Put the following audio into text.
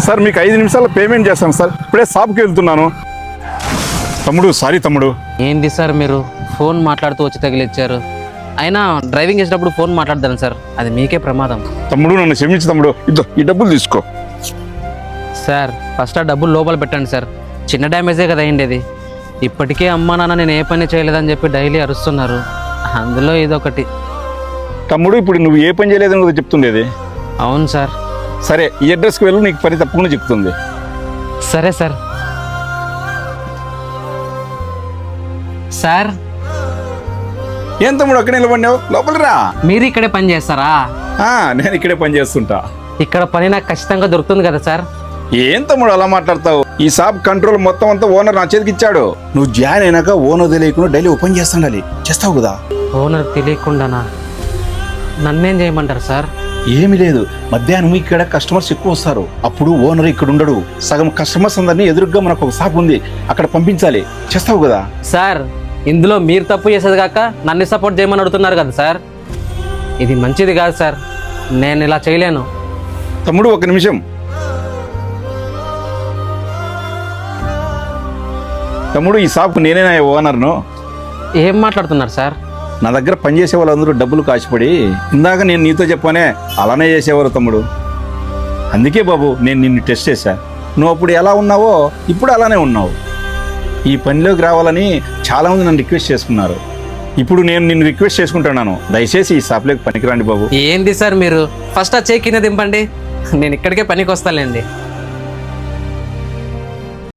Sir మీకు 5 నిమిషాల్లో payment చేస్తాను సార్. ఇప్పుడే షాప్కి వెళ్తున్నాను. తమ్ముడు సారీ తమ్ముడు. ఏంది సార్ మీరు ఫోన్ మాట్లాడుతూ వచ్చి తగిలిచ్చారు? అయినా డ్రైవింగ్ చేసేటప్పుడు ఫోన్ మాట్లాడతాను సార్, అది మీకే ప్రమాదం. తమ్ముడు నన్ను క్షమించు తమ్ముడు. ఇద్దో ఈ డబ్బులు తీసుకో. సార్ ఫస్ట్ ఆ డబ్బులు లోపల పెట్టండి సార్, చిన్న డ్యామేజే కదా అయ్యిండేది. ఇప్పటికే అమ్మా నాన్న నేను ఏ పని చేయలేదని చెప్పి డైలీ అరుస్తున్నారు, అందులో ఇదొకటి. తమ్ముడు ఇప్పుడు నువ్వు ఏ పని చేయలేదని కూడా చెప్తుండేది. అవును సార్. సరే ఈ అడ్రస్కి వెళ్ళు, నీకు పని తప్పకుండా చెప్తుంది. సరే సార్. సార్ ఏం తమ్ముడు అక్కడ నిలబడినావు? లోపల రా. మీరు ఇక్కడే పని చేస్తారా? నేను ఇక్కడే పని చేస్తుంటా. ఇక్కడ పని నాకు ఖచ్చితంగా దొరుకుతుంది కదా సార్? ఏం తమ్ముడు అలా మాట్లాడతావు? ఈ షాప్ కంట్రోల్ మొత్తం అంతా ఓనర్ నా చేతికి ఇచ్చాడు. నువ్వు జాయిన్ అయినాక ఓనర్ తెలియకుండా డైలీ ఓపెన్ చేస్తుండాలి. చేస్తావు కదా? ఓనర్ తెలియకుండానా? నన్నేం చేయమంటారు సార్? ఏమీ లేదు, మధ్యాహ్నం ఇక్కడ కస్టమర్స్ ఎక్కువ వస్తారు, అప్పుడు ఓనర్ ఇక్కడ ఉండడు. సగం కస్టమర్స్ అందరినీ ఎదురుగ్గా మనకు ఒక షాప్ ఉంది, అక్కడ పంపించాలి. చేస్తావు కదా? సార్ ఇందులో మీరు తప్పు చేసేది కాక నన్ను సపోర్ట్ చేయమని అడుగుతున్నారు కదా సార్, ఇది మంచిది కాదు సార్, నేను ఇలా చేయలేను. తమ్ముడు ఒక నిమిషం. తమ్ముడు ఈ షాప్ నేనేనా ఓనర్ను? ఏం మాట్లాడుతున్నారు సార్? నా దగ్గర పనిచేసే వాళ్ళందరూ డబ్బులు కాచిపడి ఇందాక నేను నీతో చెప్పానే అలానే చేసేవారు తమ్ముడు. అందుకే బాబు నేను నిన్ను టెస్ట్ చేశా. నువ్వు అప్పుడు ఎలా ఉన్నావో ఇప్పుడు అలానే ఉన్నావు. ఈ పనిలోకి రావాలని చాలామంది నన్ను రిక్వెస్ట్ చేసుకున్నారు. ఇప్పుడు నేను నిన్ను రిక్వెస్ట్ చేసుకుంటున్నాను, దయచేసి ఈ షాప్లోకి పనికిరండి బాబు. ఏంది సార్ మీరు? ఫస్ట్ ఆ చెక్ కింద దింపండి, నేను ఇక్కడికే పనికి వస్తాలేండి.